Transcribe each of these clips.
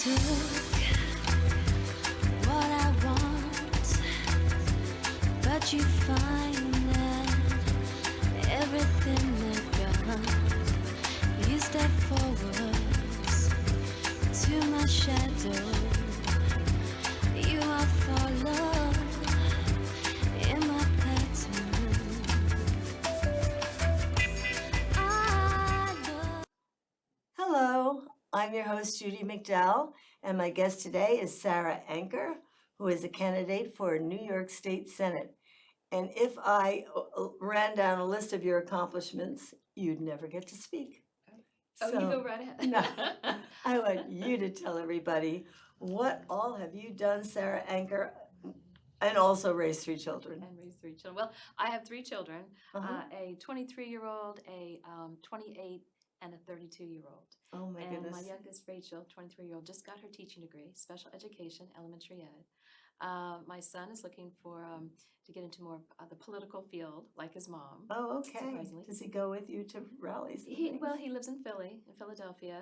took what I want, but you find that everything they've got, you step forwards to my shadow. You are follow in my pattern. I love. Hello, I'm your host, Judy McDowell, and my guest today is Sarah Anker, who is a candidate for New York State Senate. And if I ran down a list of your accomplishments, you'd never get to speak. Oh, you go right ahead. No, I want you to tell everybody what all have you done, Sarah Anker, and also raised 3 children. And raise 3 children. Well, I have 3 children, Uh-huh. a 23-year-old, a 28, and a 32-year-old. Oh my And goodness. my youngest, Rachel, 23-year-old, just got her teaching degree, special education, elementary ed. My son is looking for to get into more of the political field, like his mom. Oh, okay. Surprisingly. Does he go with you to rallies? and He things? well, he lives in Philadelphia.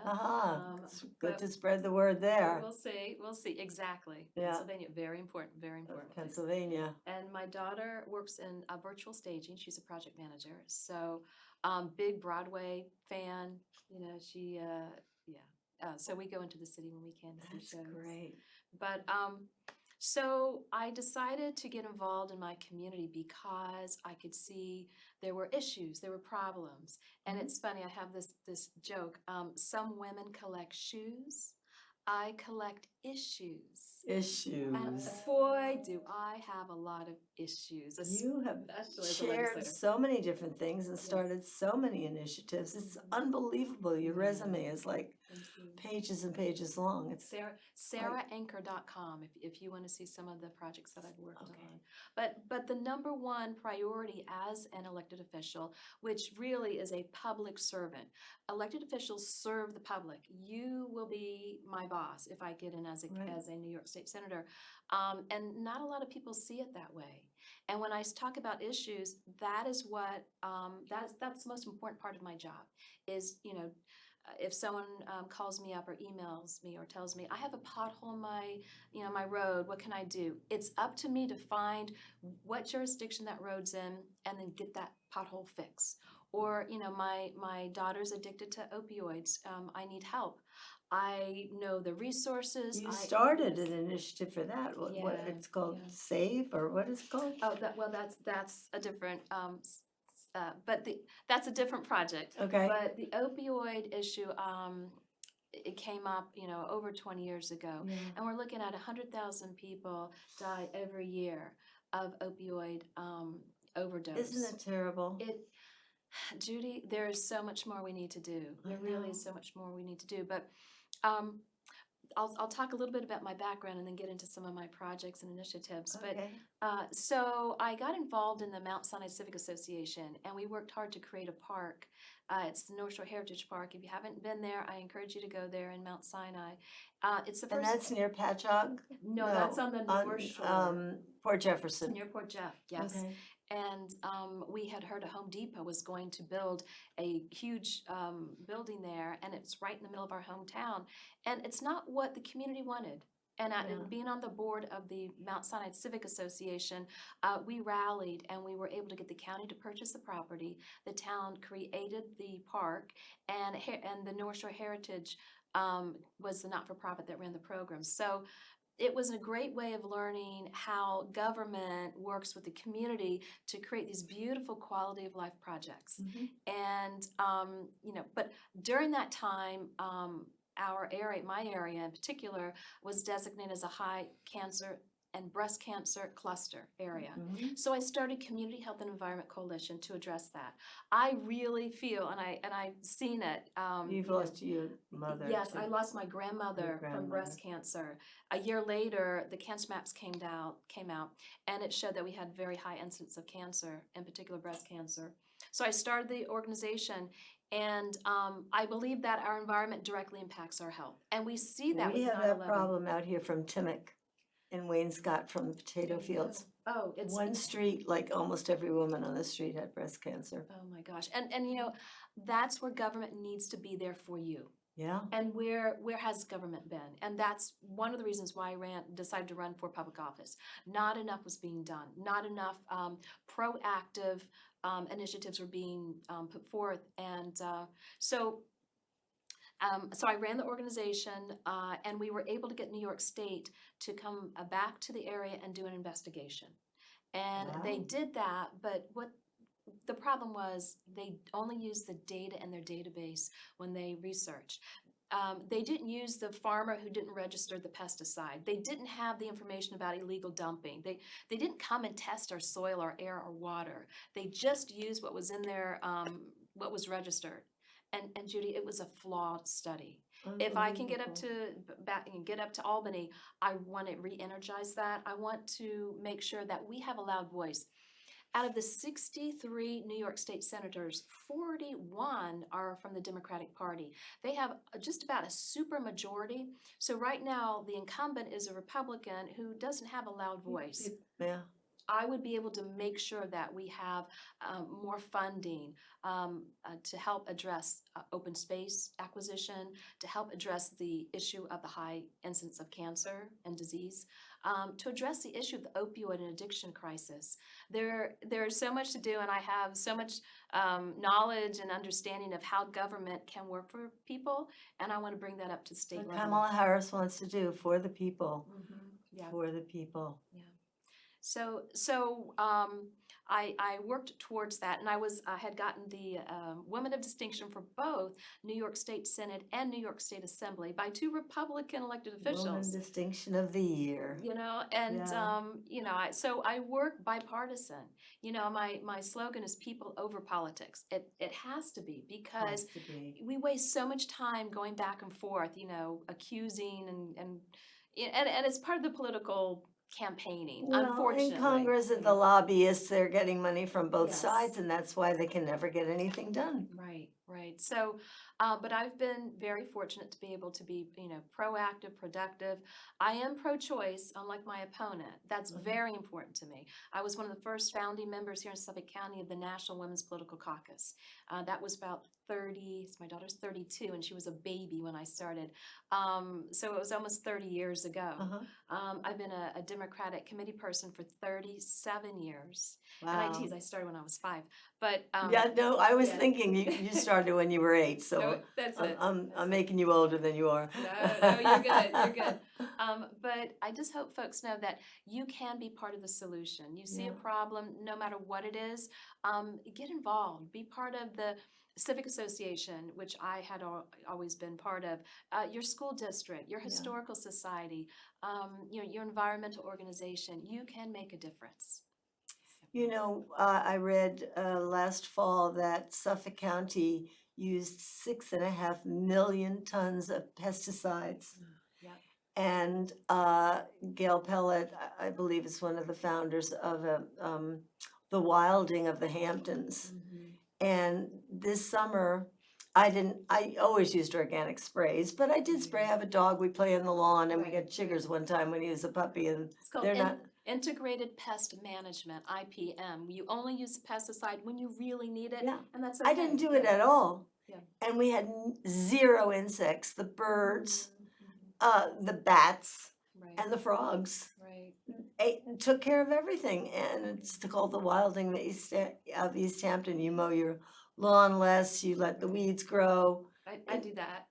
It's good but to spread the word there. We'll see. We'll see. Exactly. Yeah. Pennsylvania, very important. Very important. place. Pennsylvania. And my daughter works in virtual staging. She's a project manager. So, big Broadway fan. You know, she, so we go into the city when we can to see That's shows. great. But so I decided to get involved in my community because I could see there were issues, there were problems. And it's funny, I have this joke. Some women collect shoes. I collect issues. Issues. And boy, do I have a lot of issues. You have especially as a shared legislator. so many different things and Yes. started so many initiatives. It's Mhm. unbelievable. Your Yeah. resume is like Thank you. pages and pages long. It's SarahAnker.com if you want to see some of the projects that I've worked Okay. on. But the number one priority as an elected official, which really is a public servant, elected officials serve the public. You will be my boss if I get in as a Right. as a New York State Senator. And not a lot of people see it that way. And when I talk about issues, that is what that's the most important part of my job is, if someone calls me up or emails me or tells me I have a pothole in my road, what can I do? It's up to me to find what jurisdiction that road's in and then get that pothole fixed. Or my daughter's addicted to opioids. I need help. I know the resources. You started an initiative for that. What Yeah, it's called yeah. SAVE or what is it called? Oh, that's a different. That's a different project. Okay. But the opioid issue, it came up, over 20 years ago, Yeah. and we're looking at 100,000 people die every year of opioid overdose. Isn't it terrible? Judy, there is so much more we need to do. There really is so much more we need to do. But I'll talk a little bit about my background and then get into some of my projects and initiatives. Okay. But so I got involved in the Mount Sinai Civic Association, and we worked hard to create a park. It's the North Shore Heritage Park. If you haven't been there, I encourage you to go there in Mount Sinai. It's the And first. that's near Patchogue? No, that's on the North Shore. Port Jefferson. Near Port Jeff, yes. Okay. And we had heard a Home Depot was going to build a huge building there, and it's right in the middle of our hometown. And it's not what the community wanted. And being on the board of the Mount Sinai Civic Association, we rallied and we were able to get the county to purchase the property. The town created the park, and the North Shore Heritage was the not-for-profit that ran the program. So it was a great way of learning how government works with the community to create these beautiful quality of life projects. Mhm. And, but during that time, our area, my area in particular, was designated as a high cancer and breast cancer cluster area. Mhm. So I started Community Health and Environment Coalition to address that. I really feel, and I've seen it. You've lost your mother. Yes, to- I lost my grandmother from breast cancer. A year later, the cancer maps came out, and it showed that we had very high incidence of cancer, in particular breast cancer. So I started the organization, and I believe that our environment directly impacts our health, and we see that We with have that 9/11. problem out here from Timmock in Waynescott from the potato fields. Oh, it's One street, like almost every woman on the street had breast cancer. Oh my gosh. And that's where government needs to be there for you. Yeah. And where has government been? And that's one of the reasons why I decided to run for public office. Not enough was being done. Not enough proactive initiatives were being put forth. And so I ran the organization, and we were able to get New York State to come back to the area and do an investigation. And they Wow. did that, but what the problem was, they only used the data in their database when they researched. They didn't use the farmer who didn't register the pesticide. They didn't have the information about illegal dumping. They didn't come and test our soil, our air, our water. They just used what was in there, what was registered. And Judy, it was a flawed study. If I can get up Unbelievable. to back and get up to Albany, I want to re-energize that. I want to make sure that we have a loud voice. Out of the 63 New York State senators, 41 are from the Democratic Party. They have just about a super majority. So right now, the incumbent is a Republican who doesn't have a loud voice. Yeah. I would be able to make sure that we have more funding to help address open space acquisition, to help address the issue of the high incidence of cancer and disease, to address the issue of the opioid and addiction crisis. There's so much to do, and I have so much knowledge and understanding of how government can work for people, and I want to bring that up to state What level. Kamala Harris wants to do for the people. Yeah. For the people. So I worked towards that, and I had gotten the Women of Distinction for both New York State Senate and New York State Assembly by two Republican elected Woman officials. Distinction of the Year. And Yeah. so I work bipartisan. My slogan is people over politics. It has to be, because Has to be. we waste so much time going back and forth, accusing and it's part of the political campaigning, Well, unfortunately. in Congress, the lobbyists, they're getting money from both Yes. sides, and that's why they can never get anything done. Right. So, but I've been very fortunate to be able to be, proactive, productive. I am pro-choice, unlike my opponent. That's very important to me. I was one of the first founding members here in Suffolk County of the National Women's Political Caucus. That was about 30, my daughter's 32, and she was a baby when I started. So it was almost 30 years ago. I've been a Democratic committee person for 37 years. And I Wow. tease, I started when I was 5. But Yeah, no, I was yeah. thinking you started when you were 8, so No, that's it. I'm That's it. making you older than you are. No, you're good. You're good. But I just hope folks know that you can be part of the solution. You see a Yeah. problem, no matter what it is, get involved. Be part of the Civic Association, which I had always been part of, your school district, your Yeah. historical society, your environmental organization. You can make a difference. I read last fall that Suffolk County used 6.5 million tons of pesticides. Yep. And Gail Pellet, I believe, is one of the founders of the wilding of the Hamptons. And this summer, I always used organic sprays, but I did spray. I have a dog, we play on the lawn, and we got chiggers one time when he was a puppy, and It's called they're not. Integrated Pest Management, IPM. You only use the pesticide when you really need it, Yeah. and that's okay. I didn't do it at all. Yeah. And we had zero insects, the birds, the bats, Right. and the frogs. Right. Took care of everything, and it's called the wilding of East Hampton. You mow your lawn less, you let the weeds grow. I do that.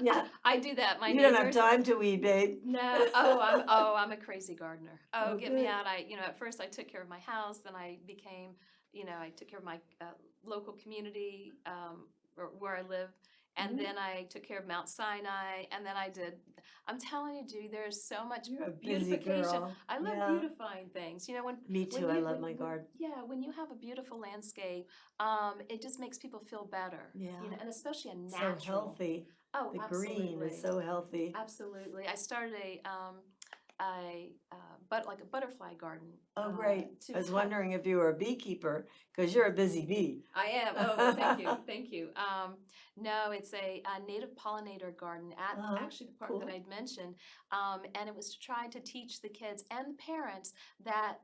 Yeah. I do that. My You don't have neighbors. time to weed, babe. No. I'm a crazy gardener. Oh, Get me good. out. At first I took care of my house, then I became, I took care of my local community, or where I live. And then I took care of Mount Sinai, and then I'm telling you, Judy, there's so much You're a busy beautification. girl. I love Yeah. beautifying things. When Me too, when I you- love when- my when- garden. Yeah, when you have a beautiful landscape, it just makes people feel better. Yeah. And especially a So natural. healthy. Oh, The absolutely. green is so healthy. Absolutely. I started like a butterfly garden. Oh, great. to I was help- wondering if you were a beekeeper, because you're a busy bee. I am. Oh, thank you. Thank you. No, it's a native pollinator garden at actually the park Cool. that I'd mentioned. And it was to try to teach the kids and the parents that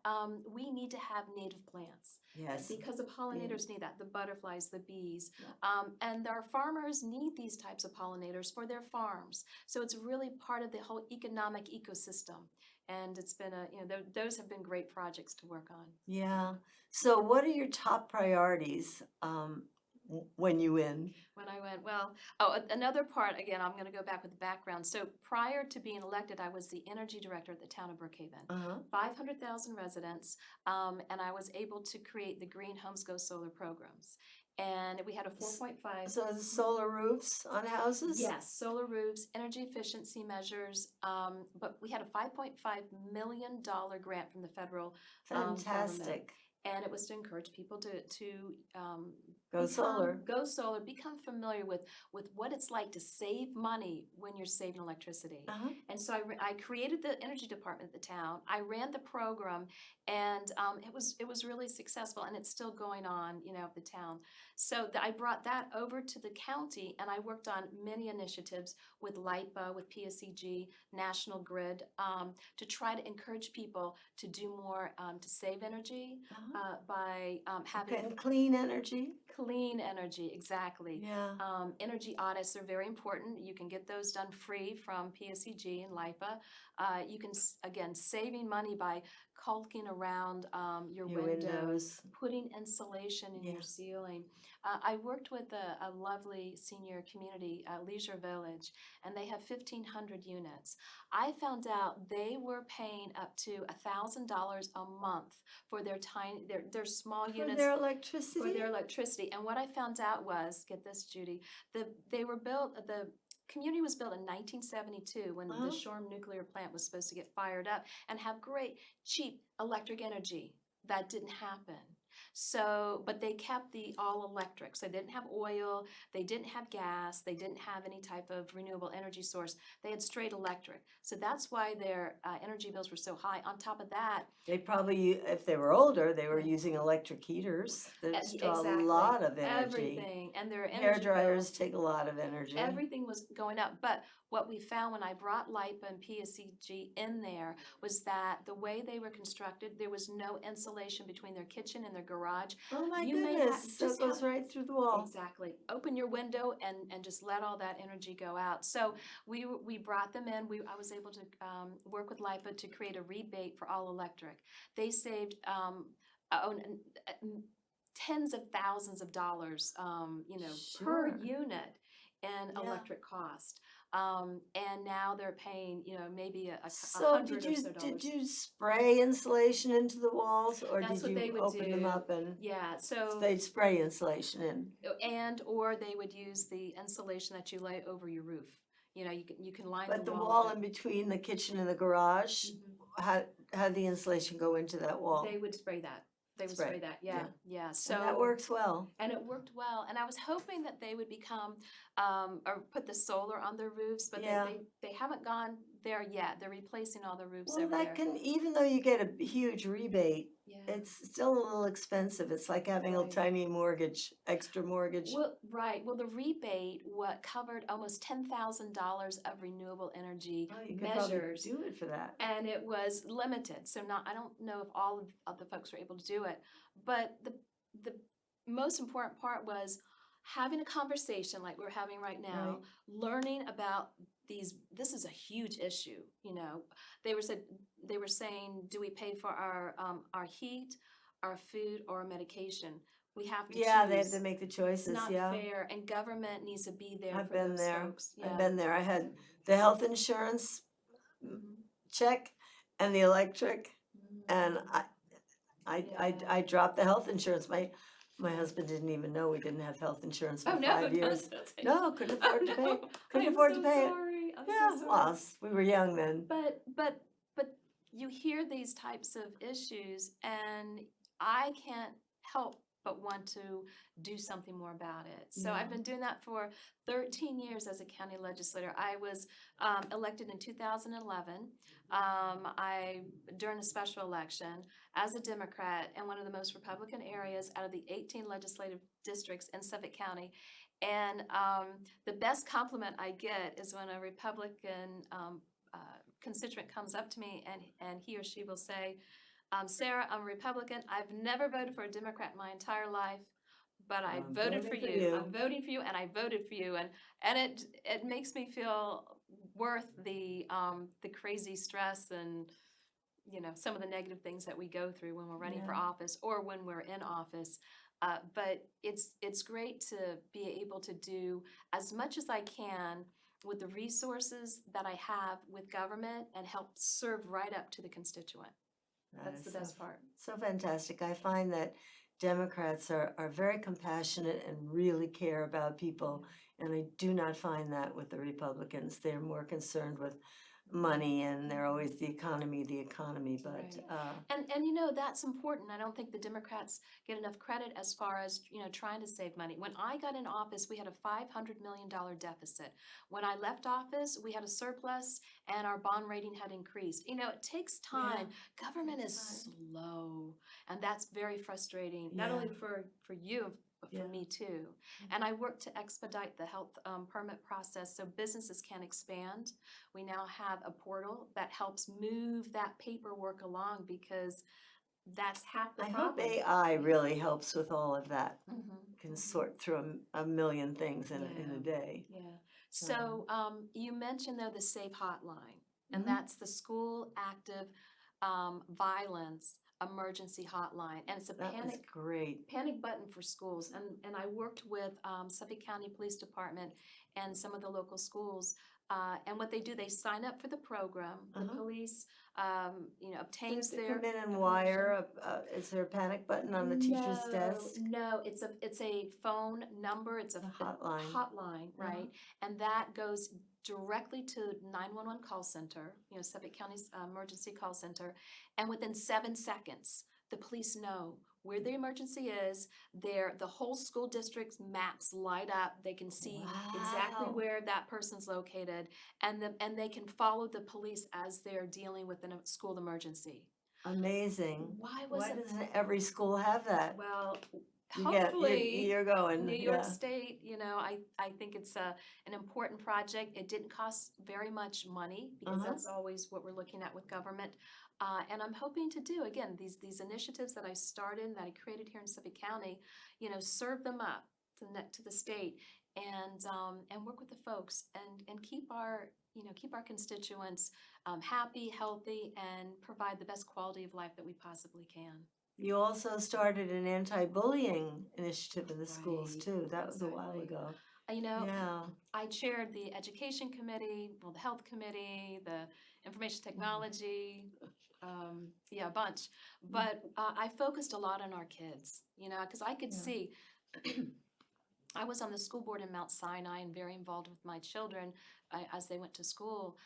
we need to have native plants. Yes. because the pollinators need that, the butterflies, the bees. Yeah. And our farmers need these types of pollinators for their farms. So it's really part of the whole economic ecosystem. And it's been those have been great projects to work on. Yeah. So what are your top priorities when you win? When I went, another part, again, I'm going to go back with the background. So prior to being elected, I was the energy director at the town of Brookhaven. Uh-huh. 500,000 residents, and I was able to create the Green Homes Go Solar programs. And we had a 4.5. So the solar roofs on houses? Yes, solar roofs, energy efficiency measures, but we had a $5.5 million grant from the federal government. Fantastic. And it was to encourage people to Go solar. Go solar, become familiar with what it's like to save money when you're saving electricity. Uh-huh. And so I created the energy department at the town. I ran the program, and it was really successful, and it's still going on, at the town. So I brought that over to the county, and I worked on many initiatives with LIPA, with PSEG, National Grid, to try to encourage people to do more to save energy by having And clean energy. clean energy, exactly. Yeah. Energy audits are very important. You can get those done free from PSEG and LIPA. You can, again, saving money by caulking around your windows, putting insulation in your ceiling. I worked with a lovely senior community, Leisure Village, and they have 1,500 units. I found out they were paying up to $1,000 a month for their their small units. For their electricity? For their electricity. And what I found out was, get this, Judy, the community was built in 1972 when the Shoreham nuclear plant was supposed to get fired up and have great, cheap electric energy. That didn't happen. So, but they kept the all electric. So they didn't have oil, they didn't have gas, they didn't have any type of renewable energy source. They had straight electric. So that's why their energy bills were so high. On top of that, they probably, if they were older, they were using electric heaters that draw a lot of energy. Everything, and their energy hair dryers bills, take a lot of energy. everything was going up. But what we found when I brought LIPA and PSEG in there was that the way they were constructed, there was no insulation between their kitchen and their garage. Oh my You may goodness, so it just goes right through the wall. Exactly. Open your window and just let all that energy go out. So we brought them in. I was able to work with LIPA to create a rebate for all electric. They saved tens of thousands of dollars, per unit in electric cost. And now they're paying, maybe So $100 or so. did you spray insulation into the walls, or That's did what they you would open them do. up and Yeah, so they'd spray insulation in? or they would use the insulation that you lay over your roof. You can line But the the wall wall with in between the kitchen and the garage, how did the insulation go into that wall? They would spray that. They would Spray, spray that. Yeah, yeah. So And that works well. And it worked well. And I was hoping that they would become or put the solar on their roofs, but they haven't gone there yet. They're replacing all the roofs Well, over that there. can, even though you get a huge rebate, Yeah. it's still a little expensive. It's like having a Right. tiny mortgage, extra mortgage. Well, right. Well, the rebate covered almost $10,000 of renewable energy Oh, you could probably measures. do it for that. And it was limited. So I don't know if all of the folks were able to do it. But the most important part was having a conversation like we're having right now, learning about this is a huge issue. They were saying, do we pay for our heat, our food, or our medication? We have to choose. They have to make the choices. It's not fair, and government needs to be there I've for been those there. folks. I've been there. I had the health insurance check and the electric, and I dropped the health insurance. My husband didn't even know we didn't have health insurance for 5 years. No, couldn't afford to pay. Couldn't afford to pay it. Well, we were young then. But you hear these types of issues, and I can't help but want to do something more about it. So I've been doing that for 13 years as a county legislator. I was elected in 2011. During a special election as a Democrat in one of the most Republican areas out of the 18 legislative districts in Suffolk County. And the best compliment I get is when a Republican constituent comes up to me and he or she will say, Sarah, I'm a Republican. I've never voted for a Democrat in my entire life, but I I'm voted for voting for you. you. I'm voting for you, and I voted for you, and it makes me feel worth the crazy stress and some of the negative things that we go through when we're running for Yeah. office or when we're in office. But it's great to be able to do as much as I can with the resources that I have with government and help serve right up to the constituent. That That's is the so best part. So fantastic. I find that Democrats are very compassionate and really care about people. And I do not find that with the Republicans. They're more concerned with money and they're always the economy, but, Right. And that's important. I don't think the Democrats get enough credit as far as trying to save money. When I got in office, we had a $500 million deficit. When I left office, we had a surplus and our bond rating had increased. It takes time. Government takes is time. slow, and that's very frustrating, not only Yeah. for you, but for Yeah. me too. And I work to expedite the health permit process so businesses can expand. We now have a portal that helps move that paperwork along because that's half the I hope problem. AI really helps with all of that. Can Mhm. sort through a million things in Yeah. a day. Yeah. So you mentioned though the SAFE hotline, and Mhm. that's the school active violence emergency hotline, and it's a That was great. panic button for schools. And I worked with Suffolk County Police Department and some of the local schools. And what they do, they sign up for the program. The Uh-huh. police, obtains Does it their come in and information. wire? Is there a panic button on the teacher's desk? No, it's a phone number. It's a hotline. hotline, right? And that goes directly to 911 call center, Suffolk County's emergency call center, and within 7 seconds, the police know where the emergency is. The whole school district's maps light up. They can see exactly Wow. where that person's located, and they can follow the police as they're dealing with a school emergency. Amazing. Why Why wasn't doesn't every school have that? Well, Hopefully you're going. New York Yeah. State, I think it's an important project. It didn't cost very much money because that's always what we're looking at with government. And I'm hoping to do, again, these initiatives that I started, that I created here in Suffolk County, serve them up to the state and work with the folks and keep our constituents happy, healthy, and provide the best quality of life that we possibly can. You also started an anti-bullying initiative in the schools Right, too. That was a while exactly. ago. Yeah. I chaired the education committee, the health committee, the information technology, a bunch. But I focused a lot on our kids, because I could see. I was on the school board in Mount Sinai and very involved with my children as they went to school.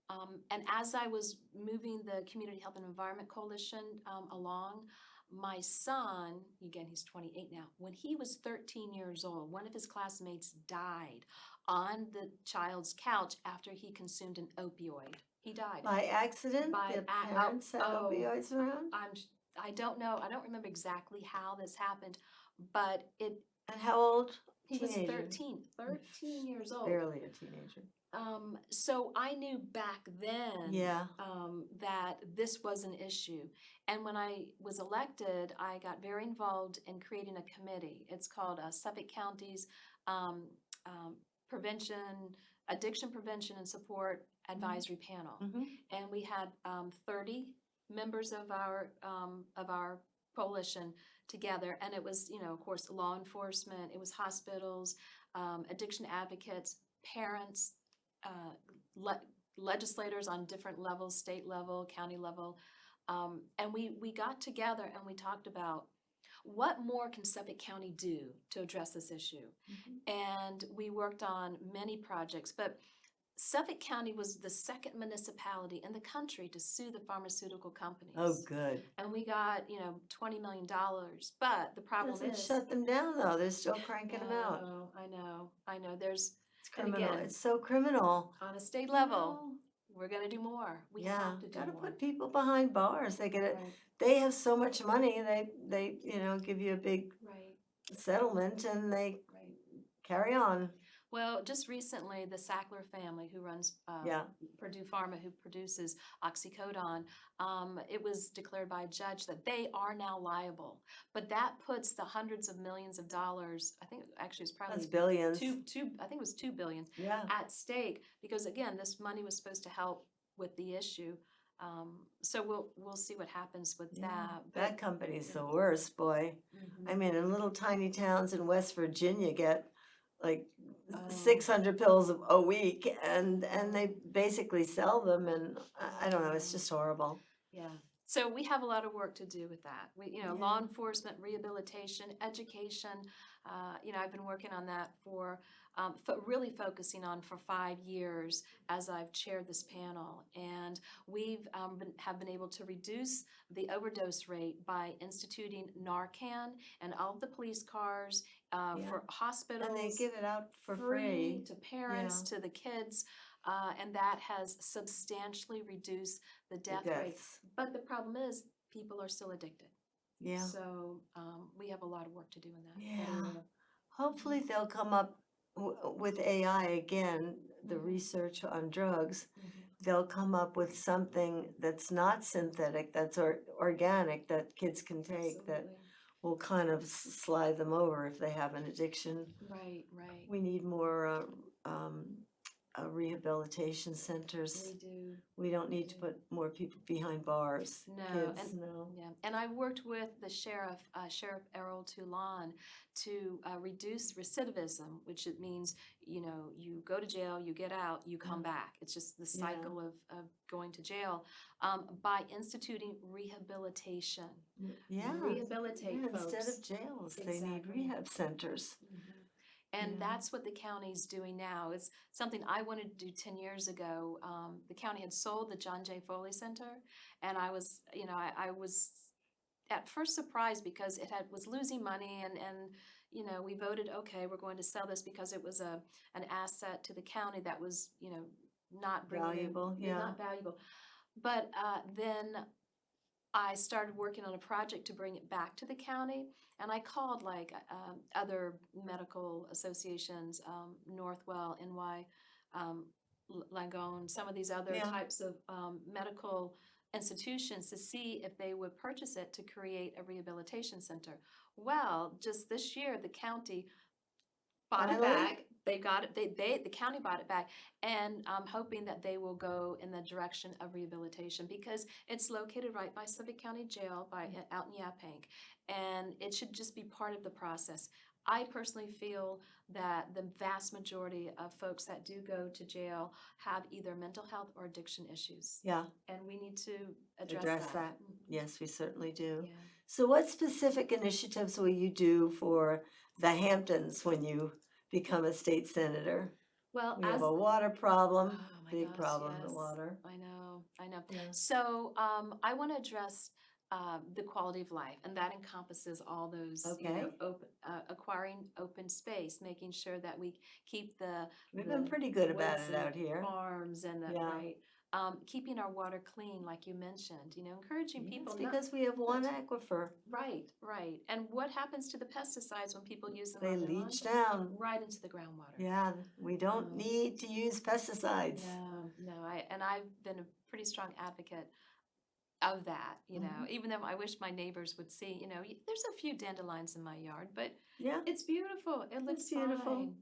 And as I was moving the Community Health and Environment Coalition along, my son, again, he's 28 now, when he was 13 years old, one of his classmates died on the child's couch after he consumed an opioid. He died. By accident? By The parents had opioids around? I don't know. I don't remember exactly how this happened, but And how old? he was Teenager. 13 years old. Barely a teenager. So I knew back then that this was an issue. And when I was elected, I got very involved in creating a committee. It's called Suffolk County's Addiction Prevention and Support Advisory Panel. And we had 30 members of our coalition together. And it was, of course, law enforcement, it was hospitals, addiction advocates, parents, legislators on different levels, state level, county level, and we got together and we talked about what more can Suffolk County do to address this issue. And we worked on many projects, but Suffolk County was the second municipality in the country to sue the pharmaceutical companies. Oh, good. And we got, $20 million. But the problem Doesn't is, shut them down though. They're still cranking them out. I know. There's It's criminal. again, It's so criminal. on a state level, we're gonna do more. We have to do gotta more. put people behind bars. They get it. Right, They have so much money. They give you a big right, settlement and they right. carry on. Well, just recently, the Sackler family, who runs Yeah. Purdue Pharma, who produces oxycodone, it was declared by a judge that they are now liable. But that puts the hundreds of millions of dollars, I think actually it's probably That's billions. I think it was 2 billion Yeah. at stake, because again, this money was supposed to help with the issue. So we'll see what happens with Yeah. that. That company's the worst, boy. Mhm. I mean, in little tiny towns in West Virginia get like Oh. 600 pills a week, and they basically sell them, and I don't know, it's just horrible. Yeah. So we have a lot of work to do with that. Law enforcement, rehabilitation, education. I've been working on that really focusing on for 5 years as I've chaired this panel. And we've have been able to reduce the overdose rate by instituting Narcan and all of the police cars for hospitals. And they give it out for free. To parents, to the kids. And that has substantially reduced the death rate. deaths. But the problem is, people are still addicted. Yeah. So we have a lot of work to do in that Yeah. area. Hopefully they'll come up with AI again, the research on drugs. They'll come up with something that's not synthetic, that's organic, that kids can take, that Absolutely. will kind of slide them over if they have an addiction. Right. We need more rehabilitation centers. We do. We don't need to put more people behind bars. No, Kids, no. Yeah, and I worked with the sheriff, Sheriff Errol Toulon, to reduce recidivism, which it means, you go to jail, you get out, you come back. It's just the cycle of going to jail, by instituting rehabilitation. Yeah. Rehabilitate folks. Instead of jails, they need Exactly. rehab centers. And that's what the county's doing now. It's something I wanted to do 10 years ago. The county had sold the John J. Foley Center, and I was at first surprised because was losing money, and we voted, okay, we're going to sell this because it was an asset to the county that was not Valuable, yeah. not valuable. But then I started working on a project to bring it back to the county, and I called other medical associations, Northwell, NY, Langone, some of these other types of medical institutions to see if they would purchase it to create a rehabilitation center. Well, just this year, the county bought it back. They got it. The county bought it back, and I'm hoping that they will go in the direction of rehabilitation because it's located right by Civic County Jail, out in Yaphank, and it should just be part of the process. I personally feel that the vast majority of folks that do go to jail have either mental health or addiction issues. Yeah. And we need to address that. Yes, we certainly do. Yeah. So what specific initiatives will you do for the Hamptons when you become a state senator? Well, We have a water problem, Oh my big gosh, problem, the yes. water. I know. Yeah. So I want to address the quality of life, and that encompasses all those, acquiring open space, making sure that we keep We've been pretty good about it woods out and here. farms and keeping our water clean, like you mentioned, encouraging people. It's because we have one aquifer. Right. And what happens to the pesticides when people use them? They on their leach lawn? down. Right into the groundwater. Yeah, we don't need to use pesticides. No, I've been a pretty strong advocate of that, even though I wish my neighbors would see, there's a few dandelions in my yard, but it's beautiful. It looks beautiful. fine.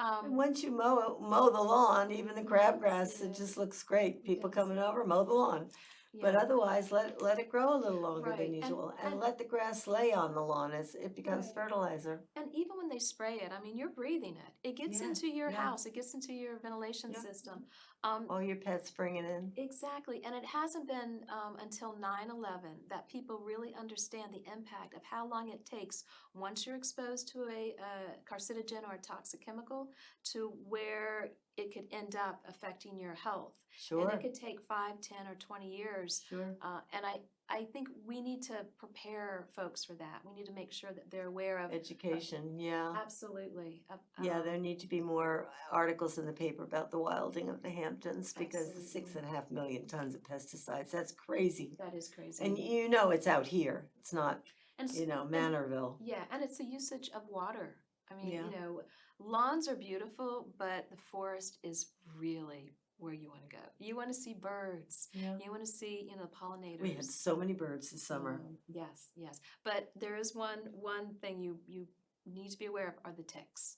And once you mow the lawn, even the crabgrass, it just looks great. People coming over, mow the lawn. But otherwise, let it grow a little longer than usual, and let the grass lay on the lawn as it becomes fertilizer. And even when they spray it, you're breathing it. It gets into your house. It gets into your ventilation system. All your pets bring it in. Exactly. And it hasn't been until 9/11 that people really understand the impact of how long it takes once you're exposed to a carcinogen or a toxic chemical to where it could end up affecting your health. Sure. And it could take 5, 10, or 20 years. Sure. And I think we need to prepare folks for that. We need to make sure that they're aware of Education, Absolutely. there need to be more articles in the paper about the wilding of the Hamptons because the 6.5 million tons of pesticides, that's crazy. That is crazy. And it's out here. It's not, Manorville. And it's the usage of water. Lawns are beautiful, but the forest is really where you want to go. You want to see birds. Yeah. You want to see, the pollinators. We had so many birds this summer. Yes, yes. But there is one thing you need to be aware of are the ticks.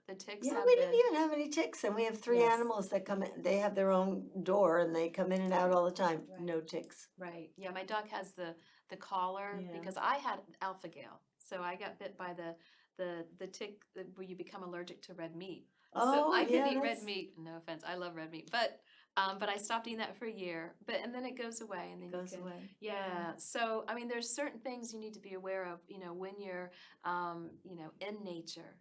The ticks Yeah, have we been. didn't even have any ticks, and we have three Yes. animals that come in. They have their own door, and they come in and out all the time. Right. No ticks. Right. Yeah, my dog has the collar Yeah. because I had alpha gal, so I got bit by the tick where you become allergic to red meat. So Oh, I yeah, could eat red that's- meat. No offense, I love red meat, but I stopped eating that for a year. And then it goes away, and then It goes you can. away. Yeah. So I mean, there's certain things you need to be aware of, when you're, in nature.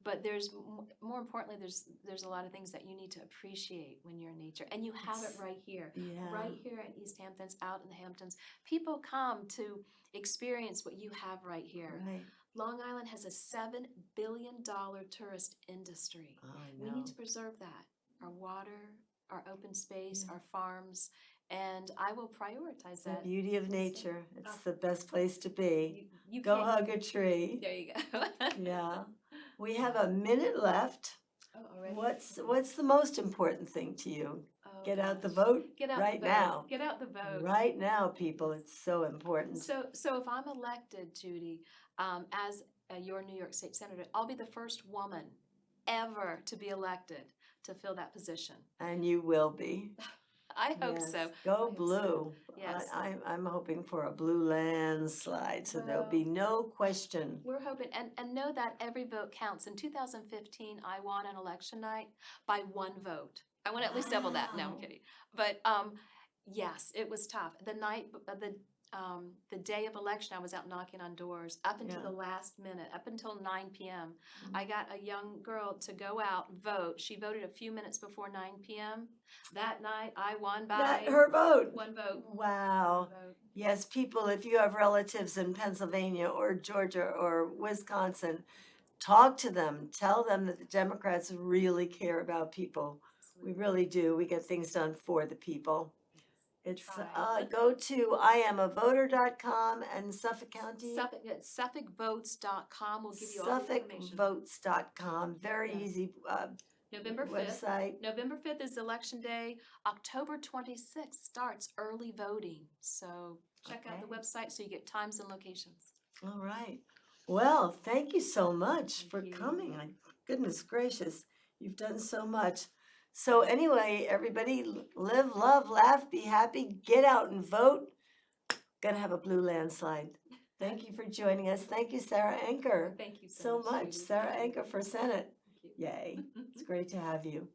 But there's more importantly, there's a lot of things that you need to appreciate when you're in nature, and you have it It's- right here. Yeah. Right here in East Hamptons, out in the Hamptons. People come to experience what you have right here. Right. Long Island has a $7 billion tourist industry. Oh, I We know. need to preserve that. Our water, our open space, Yeah. our farms, and I will prioritize The that. beauty of nature. It's the best place to be. You Go can't- hug a tree. There you go. Yeah. We have a minute left. Oh, already? What's the most important thing to you? Oh, Get out the gosh. vote Get out right the vote. now. Get out the vote. Right now, people. It's so important. So if I'm elected, Judy, as your New York State Senator, I'll be the first woman ever to be elected to fill that position. And you will be. I hope Yes. so. Go I hope so. blue. Yes. I'm hoping for a blue landslide, so there'll Well, be no question. We're hoping, and know that every vote counts. In 2015, I won an election night by one vote. I want to at least double that. No, I'm Wow. kidding. But yes, it was tough. The night, the day of election, I was out knocking on doors up until Yeah. the last minute, up until 9 p.m. Mm. I got a young girl to go out vote. She voted a few minutes before 9 p.m. That night, I won by Her vote. one vote. Wow. One vote. Yes, people, if you have relatives in Pennsylvania or Georgia or Wisconsin, talk to them. Tell them that the Democrats really care about people. We really do. We get things done for the people. It's Try. go to iamavoter.com and Suffolk County. SuffolkVotes.com will give you all the information. SuffolkVotes.com. Very Yeah. easy November 5th. website. November 5th is Election Day. October 26th starts early voting. So check out the Okay. website so you get times and locations. All right. Well, thank you so much Thank for you. coming. Goodness gracious, you've done so much. So anyway, everybody, live, love, laugh, be happy, get out and vote. Gonna have a blue landslide. Thank you for joining us. Thank you, Sarah Anker, Thank you so much. Judy. Sarah Thank you. Anker for Senate. Thank you. Yay. It's great to have you.